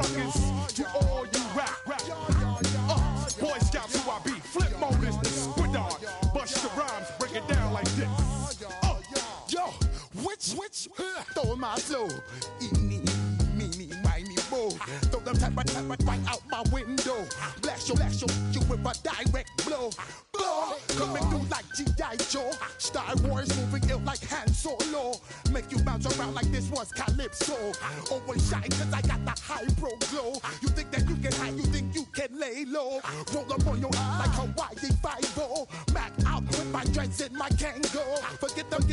youngins, to all you rap. Boy Scouts who I be, flip mode is the squid dog. Bust the rhymes, break it down like this. Yo, which, throw my flow. Eeny, meeny, miny, mo. Throw them type right out my window. Blast you with a direct blow. Coming through like G.I. Joe. Star Wars moving ill like Han Solo. Make you bounce around like this was Calypso. Always shine cause I got the high pro glow. You think that you can hide, you think you can lay low. Roll up on your eye like Hawaii 5-0. Mac out with my dreads in my Kango. Forget them,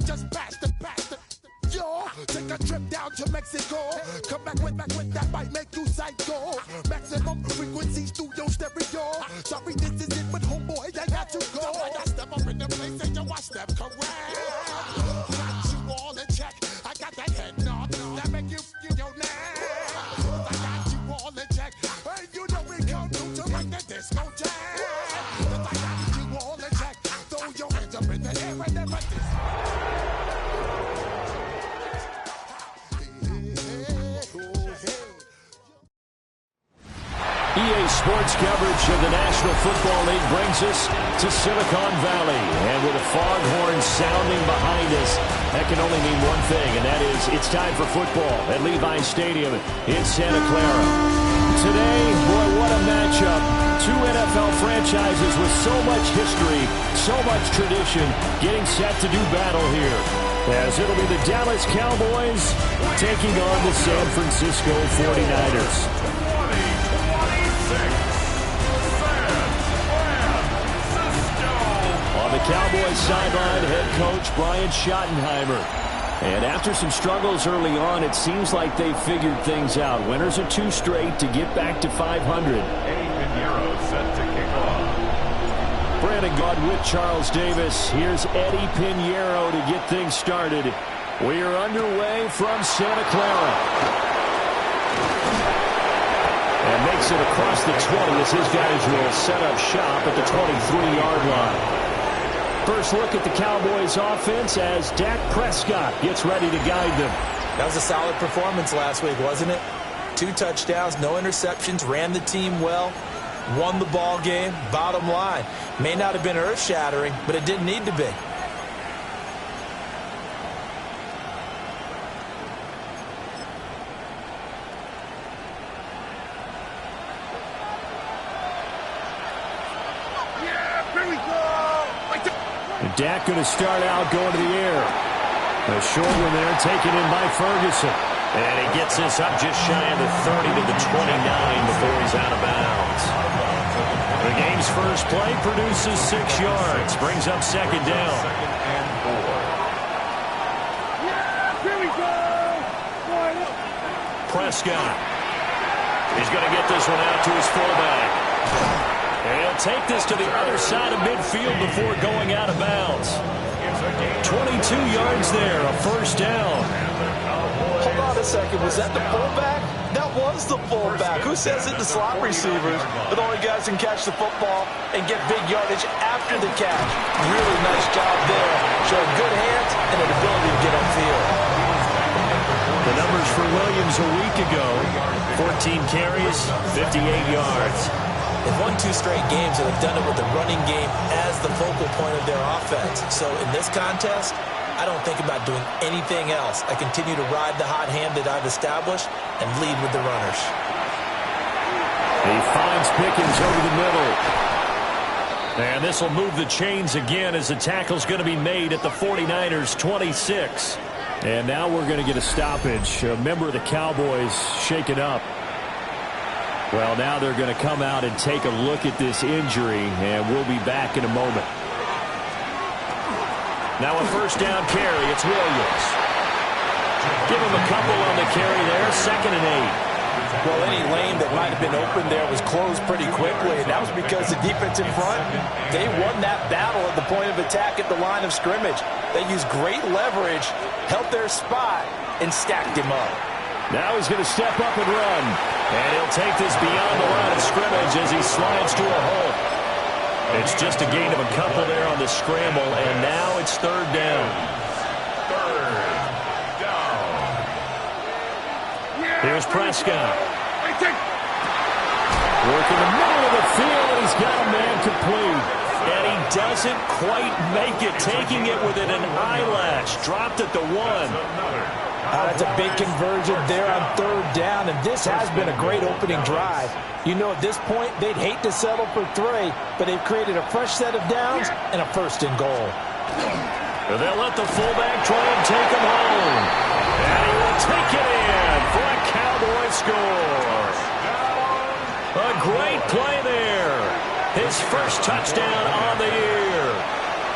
just bash the. Yo, take a trip down to Mexico. Come back with that might make you psycho. Maximum frequency studio stereo. Sorry, this is it, but homeboy, I got to go. I got step up in the place and yo, I step correct. Got you all in check. I got that head nod that make you your neck. I got you all in check. Hey, you know we come through to make the discotheque. I got you all in check. Throw your hands up in the air and never EA Sports coverage of the National Football League brings us to Silicon Valley. And with the foghorn sounding behind us, that can only mean one thing, and that is it's time for football at Levi's Stadium in Santa Clara. Today, boy, what a matchup. Two NFL franchises with so much history, so much tradition, getting set to do battle here. As it'll be the Dallas Cowboys taking on the San Francisco 49ers. On the Cowboys sideline, head coach Brian Schottenheimer. And after some struggles early on, it seems like they figured things out. Winners of 2 straight to get back to 500. Eddie Pinheiro set to kick off. Brandon God with Charles Davis. Here's Eddie Pinheiro to get things started. We are underway from Santa Clara. And makes it across the 20 as his guys will set up shop at the 23-yard line. First look at the Cowboys offense as Dak Prescott gets ready to guide them. That was a solid performance last week, wasn't it? 2 touchdowns, no interceptions, ran the team well, won the ball game. Bottom line, may not have been earth-shattering, but it didn't need to be. Dak going to start out going to the air. A short one there taken in by Ferguson. And he gets this up just shy of the 30 to the 29 before he's out of bounds. The game's first play produces 6 yards. Brings up second down. Prescott. He's going to get this one out to his fullback. And he'll take this to the other side of midfield before going out of bounds. 22 yards there, a first down. Hold on a second, was that the fullback? That was the fullback. Who says it to slot receivers? But only guys can catch the football and get big yardage after the catch. Really nice job there. Showing good hands and an ability to get upfield. The numbers for Williams a week ago, 14 carries, 58 yards. They've won 2 straight games, and they've done it with the running game as the focal point of their offense. So in this contest, I don't think about doing anything else. I continue to ride the hot hand that I've established and lead with the runners. He finds Pickens over the middle. And this will move the chains again as the tackle's going to be made at the 49ers 26. And now we're going to get a stoppage. A member of the Cowboys shaken up. Well, now they're going to come out and take a look at this injury, and we'll be back in a moment. Now a first down carry. It's Williams. Give him a couple on the carry there. 2nd and 8. Well, any lane that might have been open there was closed pretty quickly, and that was because the defense in front, they won that battle at the point of attack at the line of scrimmage. They used great leverage, held their spot, and stacked him up. Now he's going to step up and run. And he'll take this beyond the line of scrimmage as he slides to a hole. It's just a gain of a couple there on the scramble, and now it's 3rd down. Here's Prescott. Work in the middle of the field, and he's got a man complete. And he doesn't quite make it, taking it within an eyelash. Dropped at the 1. That's a big conversion there on 3rd down, and this has been a great opening drive. You know, at this point, they'd hate to settle for 3, but they've created a fresh set of downs and a 1st and goal. They'll let the fullback try and take him home. And he will take it in for a Cowboy score. A great play there. His first touchdown on the year.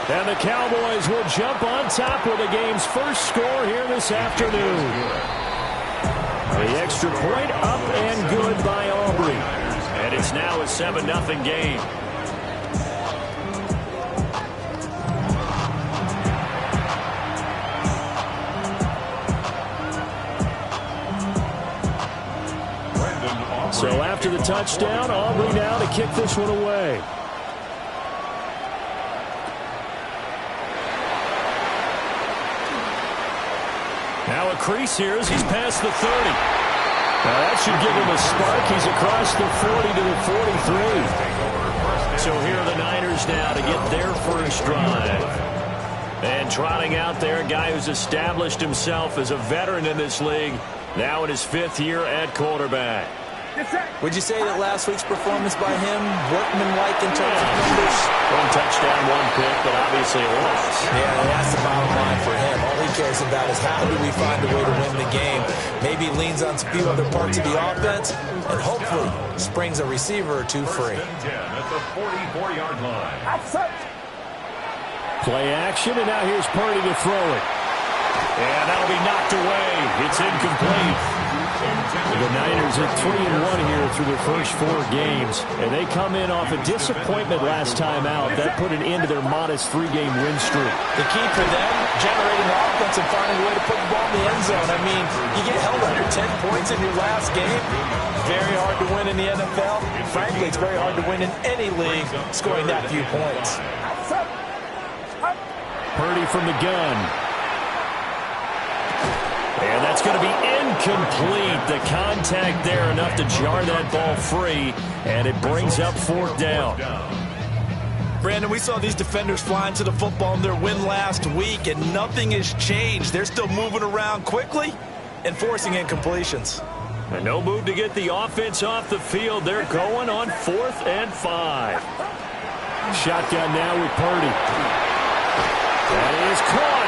And the Cowboys will jump on top with the game's first score here this afternoon. The extra point up and good by Aubrey. And it's now a 7-0 game. So after the touchdown, Aubrey now to kick this one away. Now a crease here as he's past the 30. Now that should give him a spark. He's across the 40 to the 43. So here are the Niners now to get their first drive. And trotting out there, a guy who's established himself as a veteran in this league, now in his 5th year at quarterback. Would you say that last week's performance by him, workmanlike in terms of numbers? 1 touchdown, 1 pick, but obviously a loss. Yeah, that's the bottom line for him. All he cares about is how do we find a way to win the game. Maybe leans on a few other parts of the offense, and hopefully springs a receiver or two free. At the 44-yard line. Play action, and now here's Purdy to throw it. And that'll be knocked away. It's incomplete. The Niners are 3-1 here through their first 4 games, and they come in off a disappointment last time out. That put an end to their modest 3-game win streak. The key for them, generating offense and finding a way to put the ball in the end zone. I mean, you get held under 10 points in your last game. Very hard to win in the NFL. Frankly, it's very hard to win in any league scoring that few points. Purdy from the gun. And that's going to be incomplete. The contact there enough to jar that ball free, and it brings up 4th down. Brandon, we saw these defenders flying to the football in their win last week, and nothing has changed. They're still moving around quickly and forcing incompletions. And no move to get the offense off the field. They're going on 4th and 5. Shotgun now with Purdy. That is caught.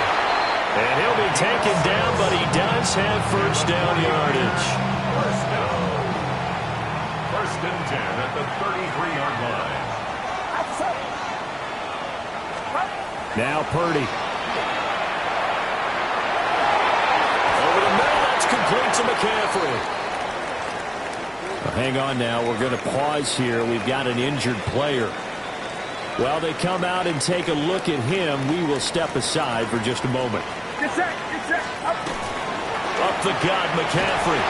And he'll be taken down, but he does have first down yardage. First and 10 at the 33-yard line. Now Purdy. Over the middle, that's complete to McCaffrey. Well, hang on now. We're going to pause here. We've got an injured player. While they come out and take a look at him, we will step aside for just a moment. Up the gut, McCaffrey.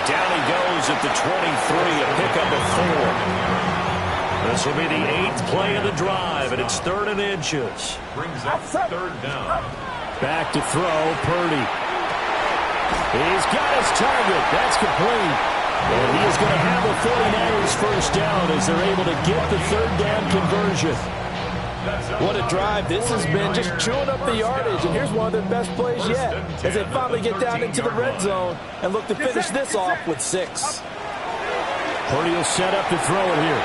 Down he goes at the 23, a pickup of 4. This will be the 8th play of the drive, and it's 3rd and inches. Brings up 3rd down. Back to throw, Purdy. He's got his target. That's complete. And he is going to have the 49ers first down as they're able to get the 3rd down conversion. What a drive this has been, just chewing up the yardage, and here's one of their best plays yet as they finally get down into the red zone and look to finish this off with 6. Purdy will set up to throw it here.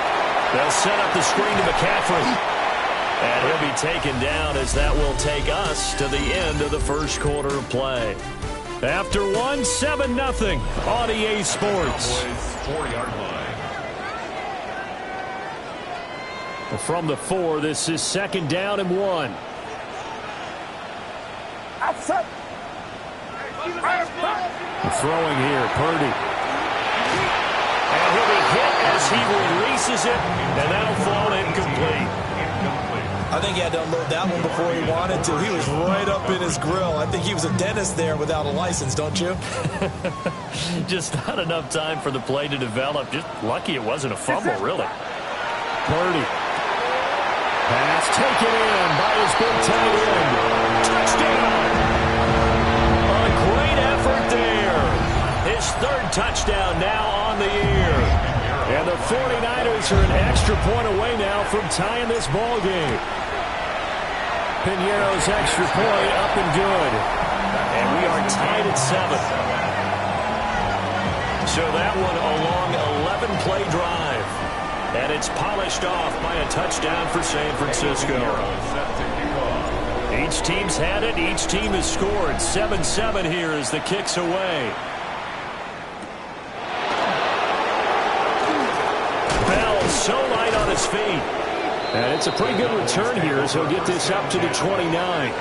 They'll set up the screen to McCaffrey. And he'll be taken down as that will take us to the end of the first quarter of play. After 7-0 on EA Sports. 4-yard line. From the 4, this is 2nd down and 1. Throwing here, Purdy. And he'll be hit as he releases it, and that'll fall incomplete. I think he had to unload that one before he wanted to. He was right up in his grill. I think he was a dentist there without a license, don't you? Just not enough time for the play to develop. Just lucky it wasn't a fumble, really. Purdy. Pass taken in by his big tight end. Touchdown! A great effort there. His 3rd touchdown now on the year. the 49ers are an extra point away now from tying this ball game. Piñeiro's extra point up and good. And we are tied at 7. So that one a long 11-play drive. And it's polished off by a touchdown for San Francisco. Each team's had it. Each team has scored. 7-7 here as the kick's away. Bell so light on his feet. And it's a pretty good return here as he'll get this up to the 29.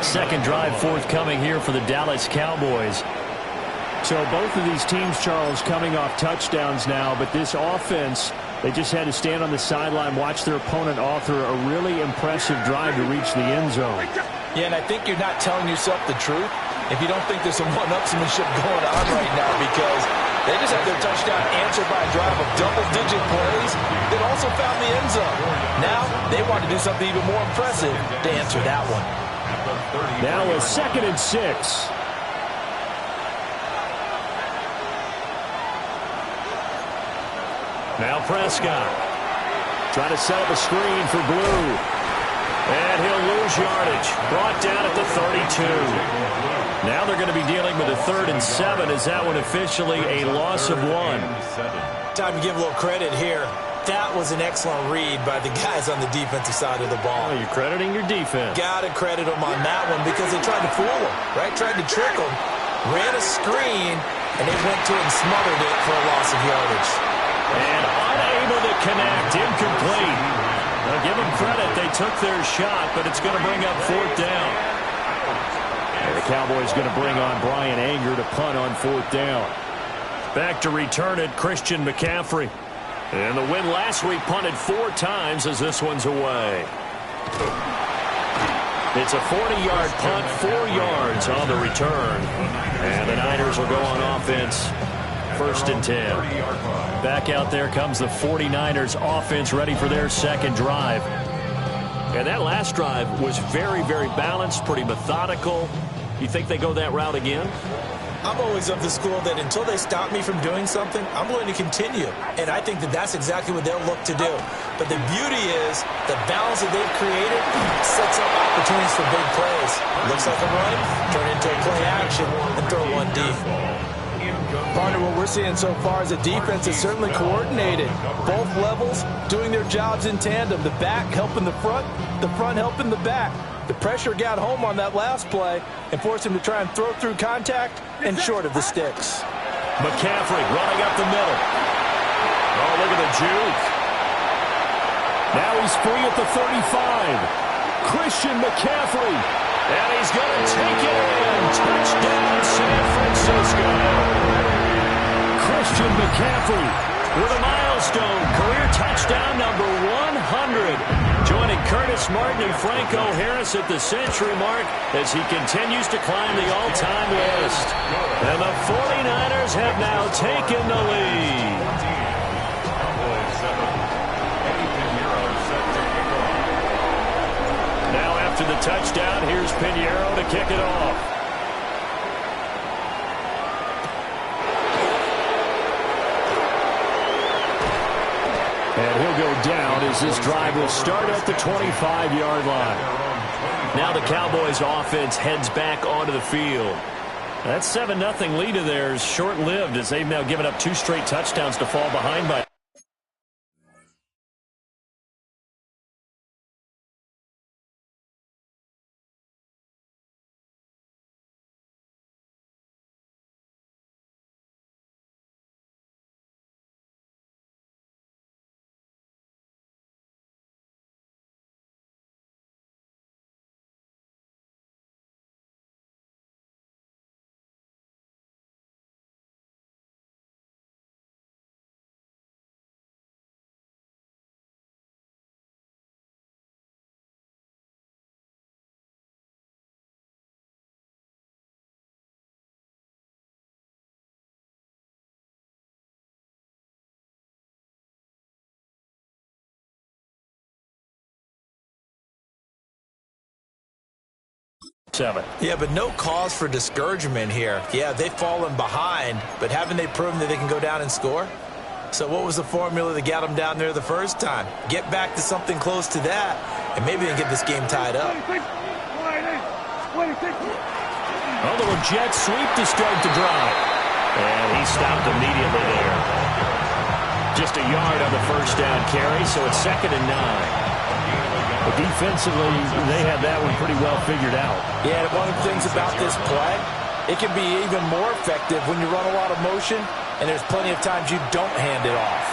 Second drive forthcoming here for the Dallas Cowboys. So both of these teams, Charles, coming off touchdowns now, but this offense, they just had to stand on the sideline, watch their opponent author a really impressive drive to reach the end zone. Yeah, and I think you're not telling yourself the truth if you don't think there's some one-upsmanship going on right now, because they just had their touchdown answered by a drive of double-digit plays that also found the end zone. Now they want to do something even more impressive to answer that one. Now a 2nd and 6. Now Prescott trying to set up a screen for Blue. And he'll lose yardage. Brought down at the 32. Now they're going to be dealing with a 3rd and 7. Is that one officially a loss of 1? Time to give a little credit here. That was an excellent read by the guys on the defensive side of the ball. Oh, you're crediting your defense. Got to credit them on that one because they tried to fool them, right? Tried to trick them. Ran a screen, and they went to it and smothered it for a loss of yardage. And unable to connect. Incomplete. Now give them credit. They took their shot, but it's going to bring up 4th down. And the Cowboys going to bring on Brian Anger to punt on 4th down. Back to return it, Christian McCaffrey. And the win last week punted 4 times as this one's away. It's a 40-yard punt, 4 yards on the return. And the Niners will go on offense, 1st and 10. Back out there comes the 49ers offense ready for their second drive. And that last drive was very, very balanced, pretty methodical. You think they go that route again? I'm always of the school that until they stop me from doing something, I'm going to continue. And I think that that's exactly what they'll look to do. But the beauty is the balance that they've created sets up opportunities for big plays. Looks like a run, turn into a play action, and throw one deep. Partner, what we're seeing so far is the defense is certainly coordinated. Both levels doing their jobs in tandem. The back helping the front helping the back. The pressure got home on that last play and forced him to try and throw through contact and short of the sticks. McCaffrey running up the middle. Oh, look at the juke. Now he's free at the 35. Christian McCaffrey. And he's going to take it in. Touchdown, San Francisco. Christian McCaffrey with a milestone career touchdown number 100. Joining Curtis Martin and Franco Harris at the century mark as he continues to climb the all-time list. And the 49ers have now taken the lead. Now after the touchdown, here's Piñeiro to kick it off. And he'll go down as this drive will start at the 25-yard line. Now the Cowboys offense heads back onto the field. That 7-0 lead of theirs short-lived as they've now given up 2 straight touchdowns to fall behind by. Yeah, but no cause for discouragement here. Yeah, they've fallen behind, but haven't they proven that they can go down and score? So what was the formula that got them down there the first time? Get back to something close to that, and maybe they get this game tied up. A little jet sweep to start the drive. And he stopped immediately there. Just a yard on the first down carry, so it's 2nd and 9. But defensively, they had that one pretty well figured out. Yeah, and one of the things about this play, it can be even more effective when you run a lot of motion, and there's plenty of times you don't hand it off.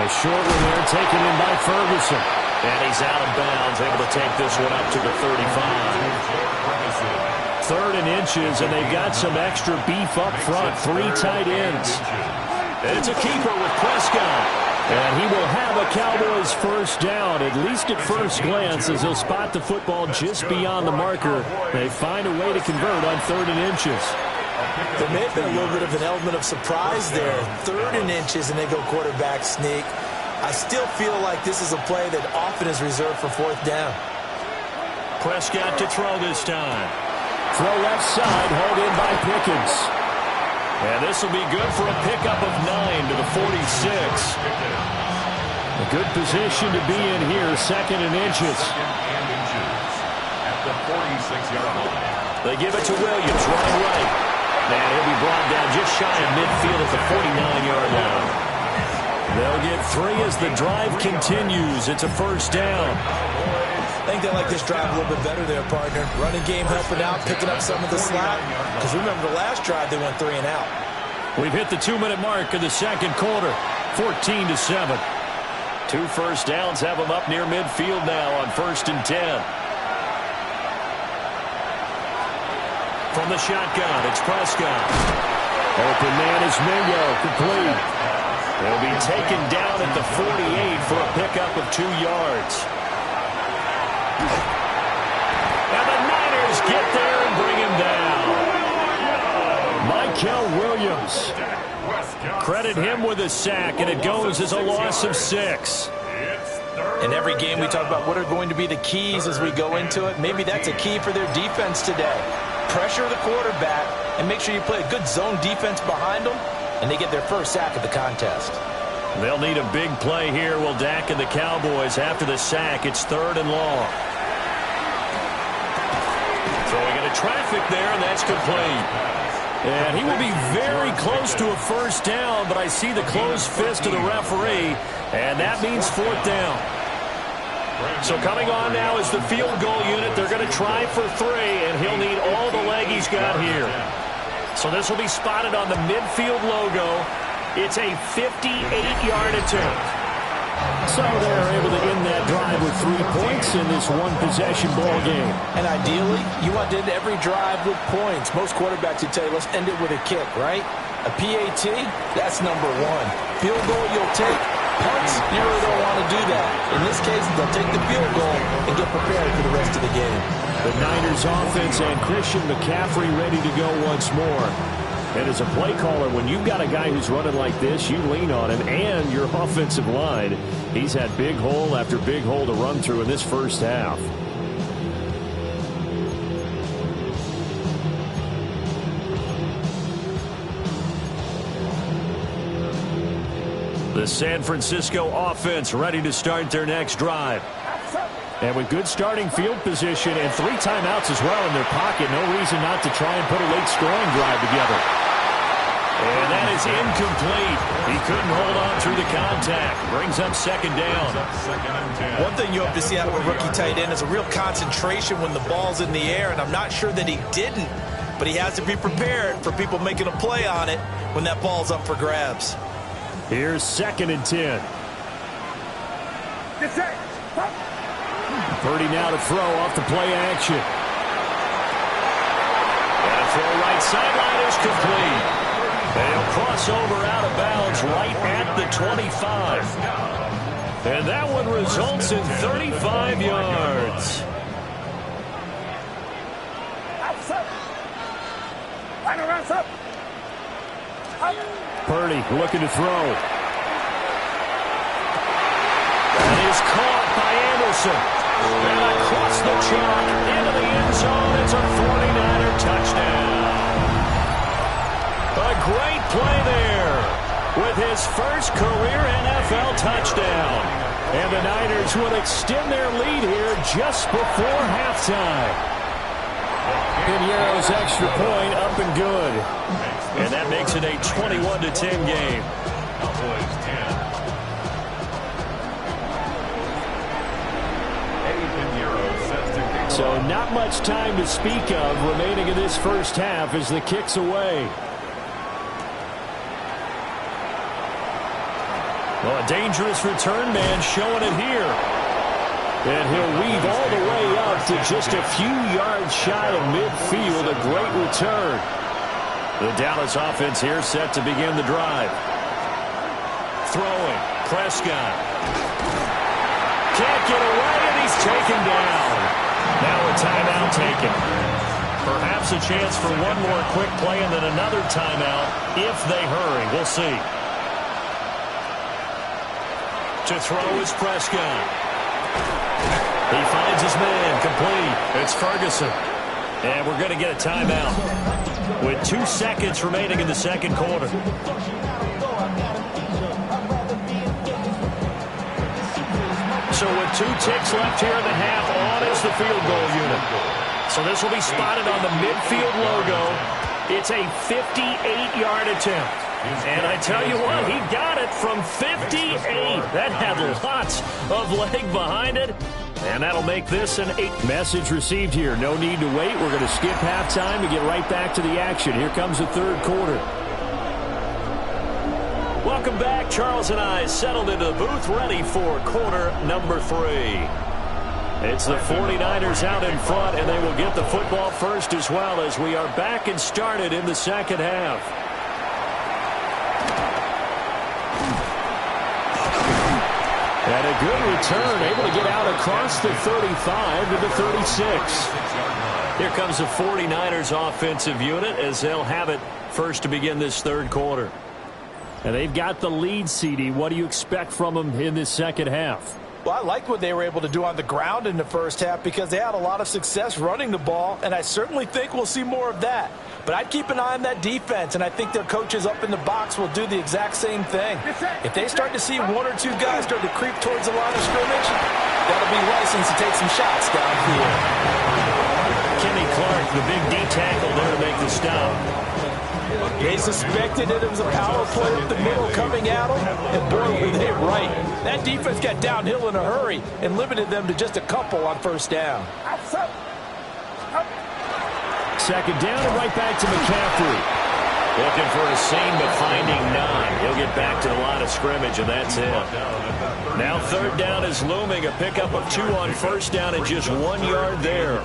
A short one there taken in by Ferguson. And he's out of bounds, able to take this one up to the 35. 3rd and inches, and they've got some extra beef up front. 3 tight ends. It's a keeper with Prescott. And he will have a Cowboys first down, at least at first glance, as he'll spot the football just beyond the marker. They find a way to convert on 3rd and inches. There may have been a little bit of an element of surprise there. 3rd and inches, and they go quarterback sneak. I still feel like this is a play that often is reserved for 4th down. Prescott to throw this time. Throw left side, hauled in by Pickens. And this will be good for a pickup of 9 to the 46. A good position to be in here, 2nd and inches. At the 46-yard line. They give it to Williams, right. And he'll be brought down just shy of midfield at the 49-yard line. They'll get 3 as the drive continues. It's a first down. I think they like this drive a little bit better there, partner. Running game helping out, picking up some of the slack. Because remember, the last drive they went 3 and out. We've hit the 2-minute mark of the second quarter, 14-7. 2 first downs have them up near midfield now on 1st and 10. From the shotgun, it's Prescott. Open man is Mingo, complete. They'll be taken down at the 48 for a pickup of 2 yards. And the Niners get there and bring him down. Michael Williams. Credit him with a sack, and it goes as a loss of 6. In every game we talk about what are going to be the keys as we go into it. Maybe that's a key for their defense today. Pressure the quarterback and make sure you play a good zone defense behind them, and they get their first sack of the contest. They'll need a big play here. Will Dak and the Cowboys after the sack. It's 3rd and long. Throwing into traffic there, and that's complete. And he will be very close to a first down, but I see the closed fist of the referee, and that means 4th down. So coming on now is the field goal unit. They're going to try for 3, and he'll need all the leg he's got here. So this will be spotted on the midfield logo. It's a 58-yard attempt. So they're able to end that drive with 3 points in this one-possession ball game. And ideally, you want to end every drive with points. Most quarterbacks would tell you, let's end it with a kick, right? A PAT, that's number 1. Field goal you'll take. Punts, you really don't want to do that. In this case, they'll take the field goal and get prepared for the rest of the game. The Niners offense and Christian McCaffrey ready to go once more. And as a play caller, when you've got a guy who's running like this, you lean on him and your offensive line. He's had big hole after big hole to run through in this first half. The San Francisco offense ready to start their next drive. And with good starting field position and 3 timeouts as well in their pocket, no reason not to try and put a late scoring drive together. And that is incomplete. He couldn't hold on through the contact. Brings up 2nd down. One thing you hope to see out of a rookie tight end is a real concentration when the ball's in the air, and I'm not sure that he didn't, but he has to be prepared for people making a play on it when that ball's up for grabs. Here's 2nd and 10. Purdy now to throw off the play action. And a throw right sideline is complete. They'll cross over out of bounds right at the 25. And that one results in 35 yards. Purdy looking to throw. That is caught by Anderson. And across the chalk into the end zone. It's a 49er touchdown. A great play there. first career NFL touchdown. And the Niners will extend their lead here just before halftime. Piñeiro's extra point up and good. And that makes it a 21-10 game. Cowboys 10. So not much time to speak of remaining in this first half as the kick's away. Well, a dangerous return man showing it here. And he'll weave all the way up to just a few yards shy of midfield. A great return. The Dallas offense here set to begin the drive. Throwing. Prescott. Can't get away, and he's taken down. Now a timeout taken. Perhaps a chance for one more quick play and then another timeout if they hurry. We'll see. To throw is Prescott. He finds his man complete. It's Ferguson. And we're going to get a timeout with 2 seconds remaining in the second quarter. So with 2 ticks left here in the half, on is the field goal unit. So this will be spotted on the midfield logo. It's a 58-yard attempt. And I tell you what, he got it from 58. That had lots of leg behind it. And that'll make this an 8. Message received here. No need to wait. We're going to skip halftime and get right back to the action. Here comes the third quarter. Welcome back. Charles and I settled into the booth ready for quarter number 3. It's the 49ers out in front, and they will get the football first as well as we are back and started in the second half. And a good return, able to get out across the 35 to the 36. Here comes the 49ers offensive unit as they'll have it first to begin this third quarter. And they've got the lead, CD. What do you expect from them in this second half? Well, I liked what they were able to do on the ground in the first half because they had a lot of success running the ball, and I certainly think we'll see more of that. But I'd keep an eye on that defense, and I think their coaches up in the box will do the exact same thing. If they start to see 1 or 2 guys start to creep towards the line of scrimmage, that'll be license to take some shots downfield. Kenny Clark, the big D tackle there to make the stop. They suspected that it was a power play up the middle coming at them, and boy, were they right. That defense got downhill in a hurry and limited them to just a couple on first down. Second down and right back to McCaffrey. Looking for a seam but finding none. He'll get back to the line of scrimmage, and that's it. Now third down is looming. A pickup of 2 on first down and just 1 yard there.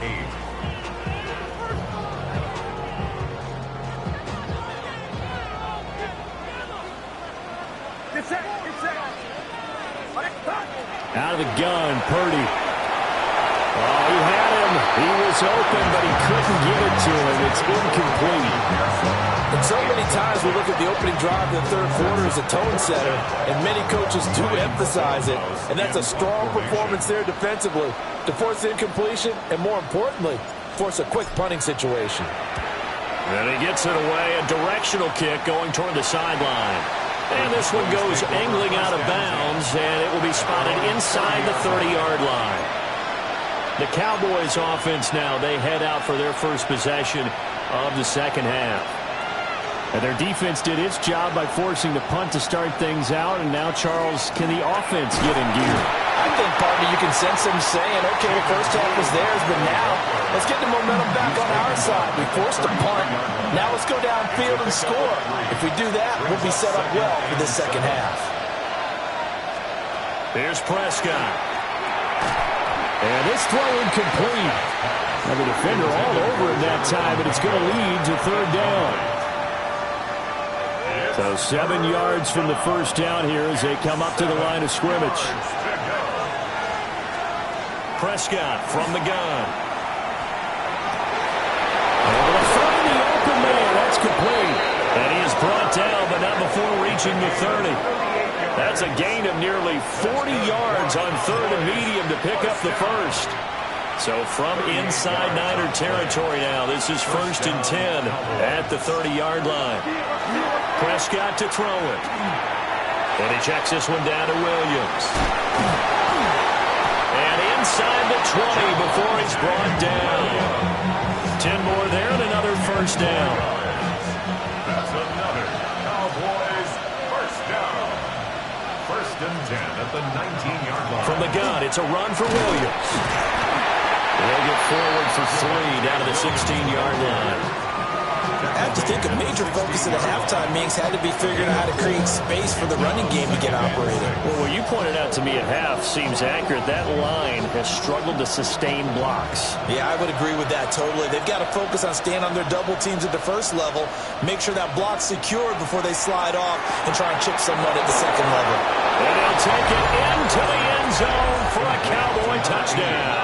Out of the gun, Purdy. Oh, he had him. He was open, but he couldn't give it to him. It's incomplete. And so many times we look at the opening drive of the third quarter as a tone setter, and many coaches do emphasize it. And that's a strong performance there defensively to force incompletion and, more importantly, force a quick punting situation. And he gets it away. A directional kick going toward the sideline. And this one goes angling out of bounds, and it will be spotted inside the 30-yard line. The Cowboys offense now, they head out for their first possession of the second half. And their defense did its job by forcing the punt to start things out, and now, Charles, can the offense get in gear? I think, partner, you can sense them saying, okay, the first half was theirs, but now let's get the momentum back on our side. We forced a punt. Now let's go downfield and score. If we do that, we'll be set up well for this second half. Here's Prescott. And this throw incomplete. Now the defender all over him that time, but it's going to lead to third down. So 7 yards from the first down here as they come up to the line of scrimmage. Prescott from the gun. Able to find the open man. That's complete. And he is brought down, but not before reaching the 30. That's a gain of nearly 40 yards on third and medium to pick up the first. So from inside Niner territory now, this is 1st and 10 at the 30-yard line. Prescott to throw it. And he checks this one down to Williams. And inside the 20 before he's brought down. 10 more there and another first down. That's another Cowboys first down. First and 10 at the 19-yard line. From the gun, it's a run for Williams. They'll get forward for 3 down to the 16-yard line. I have to think a major focus of the halftime meetings had to be figuring out how to create space for the running game to get operated. Well, what you pointed out to me at half seems accurate. That line has struggled to sustain blocks. Yeah, I would agree with that totally. They've got to focus on staying on their double teams at the first level, make sure that block's secured before they slide off and try and chip someone at the second level. And they'll take it into the end zone for a Cowboy touchdown.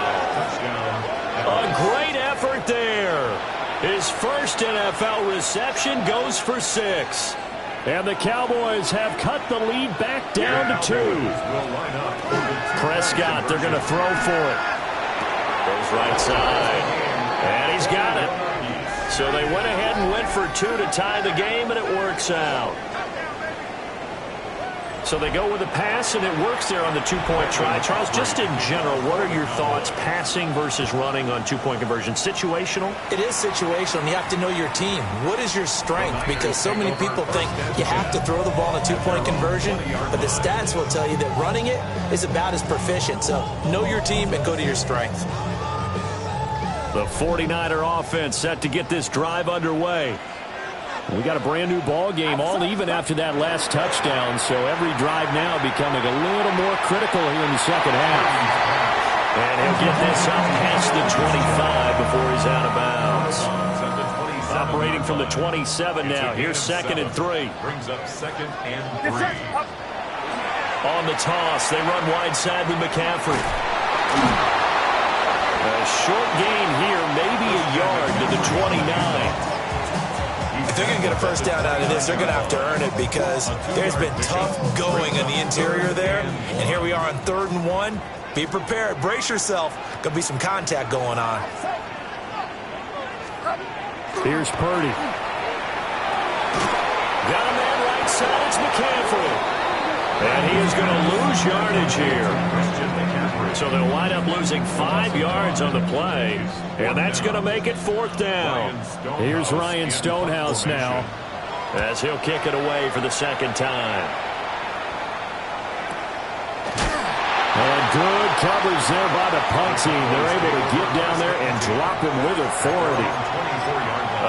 A great effort there. His first NFL reception goes for 6. And the Cowboys have cut the lead back down to 2. Prescott, they're going to throw for it. Goes right side. And he's got it. So they went ahead and went for 2 to tie the game, and it works out. So they go with a pass, and it works there on the 2-point try. Charles, just in general, what are your thoughts passing versus running on 2-point conversion? Situational? It is situational, and you have to know your team. What is your strength? Because so many people think you have to throw the ball in a 2-point conversion, but the stats will tell you that running it is about as proficient. So know your team and go to your strength. The 49er offense set to get this drive underway. We got a brand-new ball game, all even after that last touchdown, so every drive now becoming a little more critical here in the second half. And he'll get this up past the 25 before he's out of bounds. Operating from the 27 now. Here's 2nd and 3. Brings up 2nd and 3. On the toss, they run wide side with McCaffrey. A short gain here, maybe a yard to the 29. If they're going to get a first down out of this, they're going to have to earn it because there's been tough going in the interior there. And here we are on 3rd and 1. Be prepared. Brace yourself. Going to be some contact going on. Here's Purdy. Got a man right side. It's McCaffrey. And he is going to lose yardage here. So they'll wind up losing 5 yards on the play. And that's going to make it 4th down. Here's Ryan Stonehouse now as he'll kick it away for the 2nd time. And good coverage there by the punt team. They're able to get down there and drop him with authority.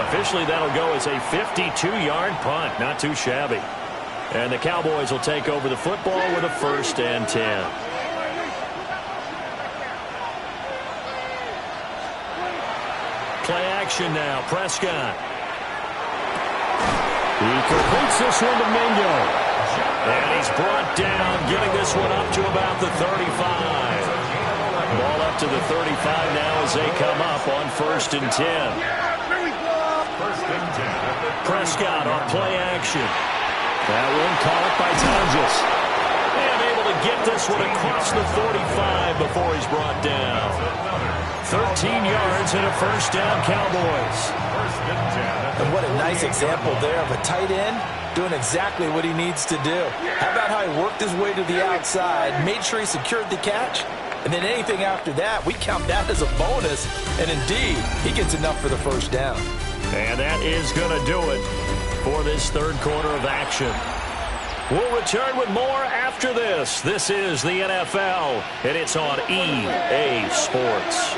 Officially, that'll go as a 52-yard punt. Not too shabby. And the Cowboys will take over the football with a 1st and 10. Play action now. Prescott. He completes this one to Mingo. And he's brought down, getting this one up to about the 35. Ball up to the 35 now as they come up on 1st and 10. Prescott on play action. That one caught by Tonjes. And able to get this one across the 45 before he's brought down. 13 yards and a 1st down, Cowboys. And what a nice example there of a tight end doing exactly what he needs to do. How about how he worked his way to the outside, made sure he secured the catch, and then anything after that, we count that as a bonus. And indeed, he gets enough for the 1st down. And that is going to do it for this 3rd quarter of action. We'll return with more after this. This is the NFL, and it's on EA Sports.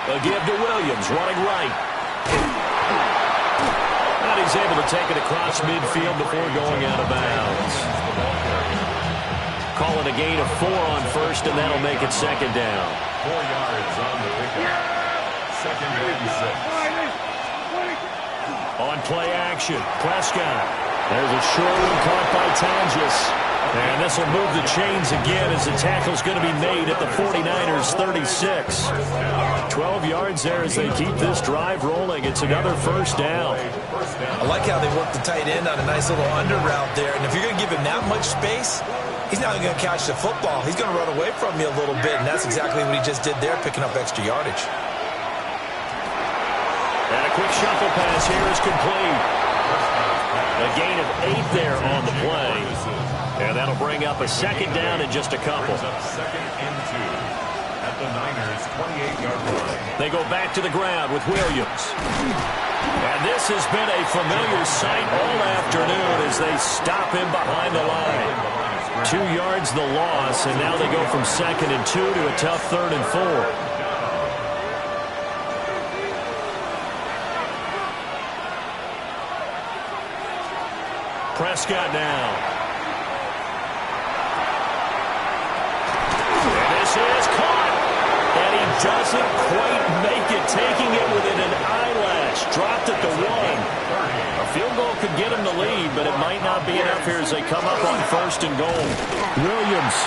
A give to Williams, running right. And he's able to take it across midfield before going out of bounds. Calling a gain of 4 on 1st, and that'll make it 2nd down. 4 yards on the pickup. 2nd and 6. On play action, Prescott. There's a short one caught by Tonjes. And this will move the chains again as the tackle's going to be made at the 49ers' 36. 12 yards there as they keep this drive rolling. It's another 1st down. I like how they work the tight end on a nice little under route there. And if you're going to give him that much space, he's not going to catch the football. He's going to run away from you a little bit, and that's exactly what he just did there, picking up extra yardage. And a quick shuffle pass here is complete. A gain of 8 there on the play. And that'll bring up a second down in just a couple. Second and 2 at the Niners' 28-yard line. They go back to the ground with Williams. And this has been a familiar sight all afternoon as they stop him behind the line. 2 yards the loss, and now they go from 2nd and 2 to a tough 3rd and 4. Prescott now. And this is caught. And he doesn't quite make it, taking it within an eyelash. Dropped at the 1. A field goal could get him the lead, but it might not be enough here as they come up on 1st and goal. Williams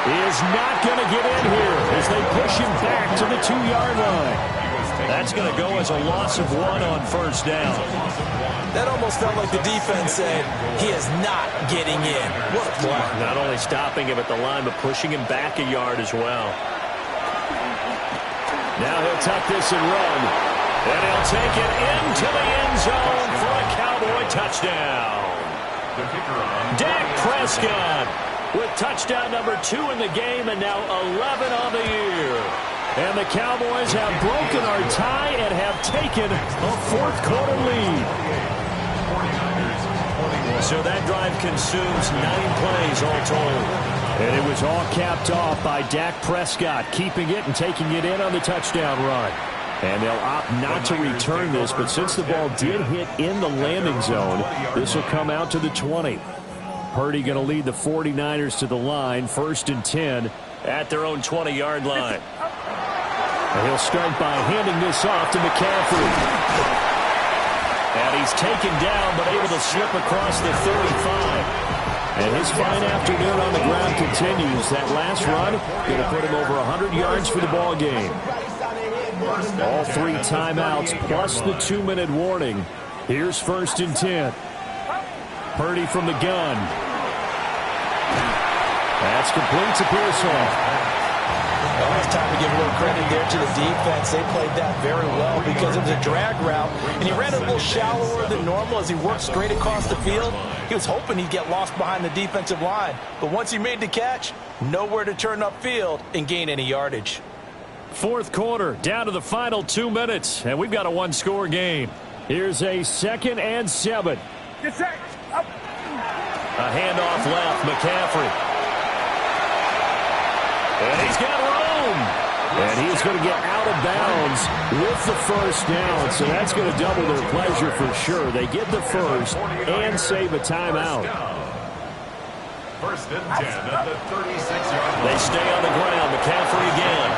is not going to get in here as they push him back to the 2-yard line. That's going to go as a loss of 1 on 1st down. That almost felt like the defense said, he is not getting in. What a play. Not only stopping him at the line, but pushing him back a yard as well. Now he'll tuck this and run. And he'll take it into the end zone for a Cowboy touchdown. Dak Prescott with touchdown number 2 in the game and now 11 on the year. And the Cowboys have broken our tie and have taken a 4th quarter lead. So that drive consumes 9 plays all told. And it was all capped off by Dak Prescott, keeping it and taking it in on the touchdown run. And they'll opt not to return this, but since the ball did hit in the landing zone, this will come out to the 20. Purdy going to lead the 49ers to the line, 1st and 10 at their own 20-yard line. And he'll start by handing this off to McCaffrey. And he's taken down, but able to slip across the 35. And his fine afternoon on the ground continues. That last run going to put him over 100 yards for the ball game. All 3 timeouts plus the 2-minute warning. Here's 1st and 10. Purdy from the gun. That's complete to Pearsall. Well, it's time to give a little credit there to the defense. They played that very well because it was a drag route, and he ran it a little shallower than normal as he worked straight across the field. He was hoping he'd get lost behind the defensive line, but once he made the catch, nowhere to turn upfield and gain any yardage. 4th quarter, down to the final 2 minutes, and we've got a 1-score game. Here's a 2nd and 7. Get set. Up. A handoff left, McCaffrey. And he's got room. And he's going to get out of bounds with the 1st down. So that's going to double their pleasure for sure. They get the 1st and save a timeout. 1st and 10 at the 36-yard line. They stay on the ground. McCaffrey again.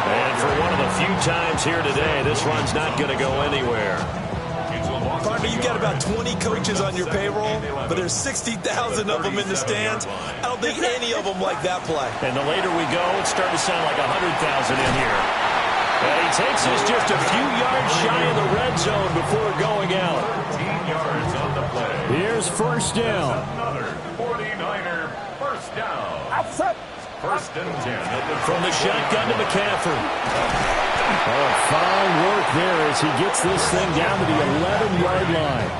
And for one of the few times here today, this run's not going to go anywhere. Partner, you got about 20 coaches on your payroll, but there's 60,000 of them in the stands. I don't think any of them like that play. And the later we go, it's starting to sound like 100,000 in here. And he takes us just a few yards shy of the red zone before going out. 13 yards on the play. Here's 1st down. Another 49er 1st down. Outside. 1st and 10 from the shotgun to McCaffrey. Oh, fine work there as he gets this thing down to the 11-yard line.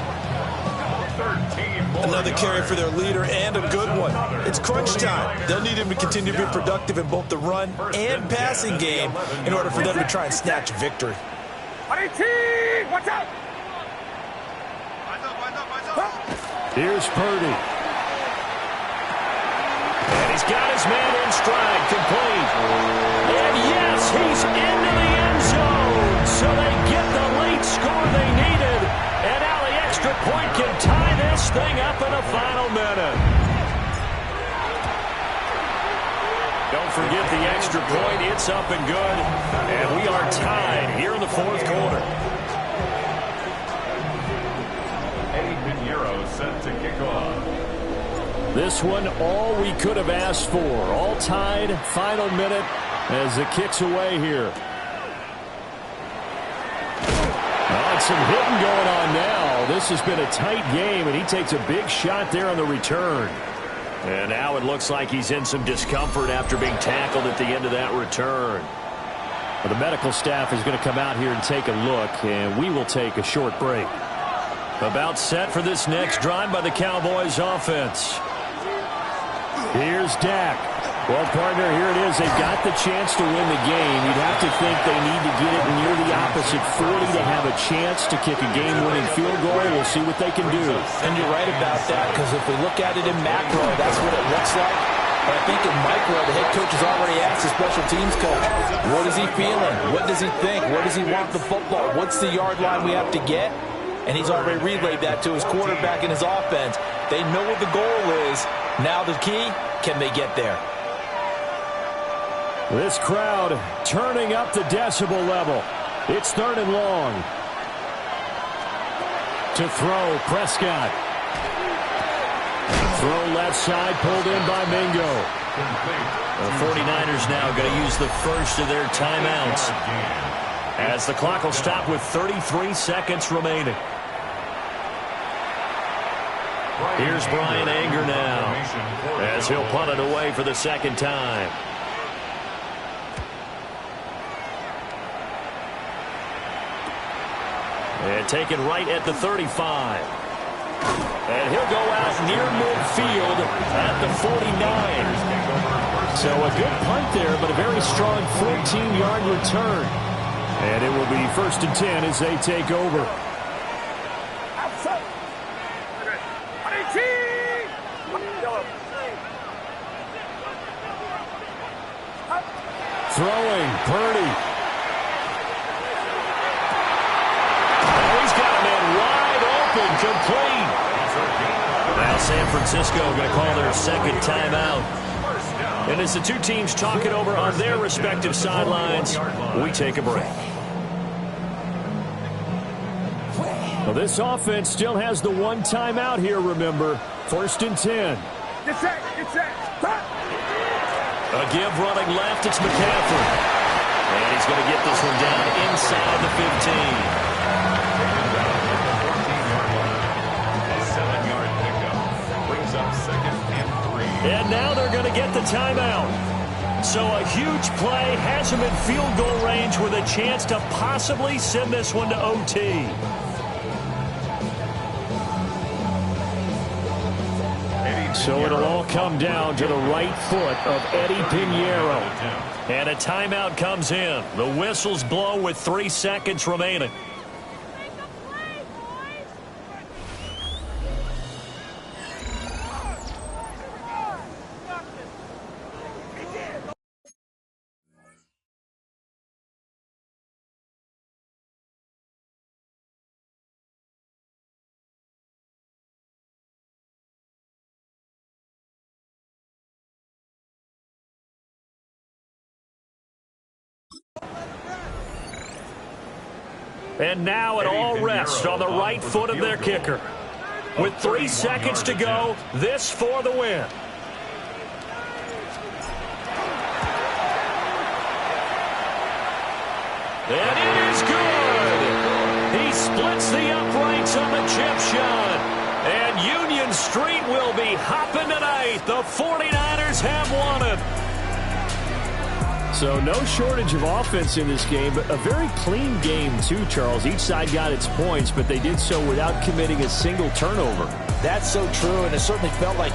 Another carry for their leader and a good one. It's crunch time. They'll need him to continue to be productive in both the run and passing game in order for them to try and snatch victory. Watch out! Here's Purdy. And he's got his man in stride, complete. And yes, he's into the end zone. So they get the late score they needed. And now the extra point can tie this thing up in the final minute. Don't forget the extra point. It's up and good. And we are tied here in the 4th quarter. Eddie Pinheiro set to kick off. This one, all we could have asked for. All tied, final minute as it kicks away here. Oh, some hitting going on now. This has been a tight game, and he takes a big shot there on the return. And now it looks like he's in some discomfort after being tackled at the end of that return. Well, the medical staff is going to come out here and take a look, and we will take a short break. About set for this next drive by the Cowboys offense. Here's Dak. Well, partner, here it is. They've got the chance to win the game. You'd have to think they need to get it near the opposite 40 to have a chance to kick a game-winning field goal. We'll see what they can do. And you're right about that, because if we look at it in macro, that's what it looks like. But I think in micro, the head coach has already asked the special teams coach, what is he feeling? What does he think? Where does he want the football? What's the yard line we have to get? And he's already relayed that to his quarterback and his offense. They know what the goal is. Now the key, can they get there? This crowd turning up the decibel level. It's 3rd and long. To throw, Prescott. Throw left side, pulled in by Mingo. The 49ers now going to use the first of their timeouts, as the clock will stop with 33 seconds remaining. Here's Brian Anger now, as he'll punt it away for the second time. And taken right at the 35. And he'll go out near midfield at the 49. So a good punt there, but a very strong 14-yard return. And it will be 1st and 10 as they take over. Throwing, Purdy. Oh, he's got a man wide open, complete. Now San Francisco going to call their second timeout. And as the two teams talk it over on their respective sidelines, we take a break. Well, this offense still has the one timeout here, remember. 1st and 10. Get set, get set. A give running left, it's McCaffrey. And he's going to get this one down inside the 15. A 7-yard pickup brings up 2nd and 3. And now they're going to get the timeout. So a huge play has him in field goal range with a chance to possibly send this one to OT. So it'll all come down to the right foot of Eddie Pinheiro. And a timeout comes in. The whistles blow with 3 seconds remaining. And now it all rests on the right foot of their kicker. With 3 seconds to go, this for the win. And it is good. He splits the uprights on the chip shot. And Union Street will be hopping tonight. The 49ers have won it. So no shortage of offense in this game, but a very clean game too, Charles. Each side got its points, but they did so without committing a single turnover. That's so true, and it certainly felt like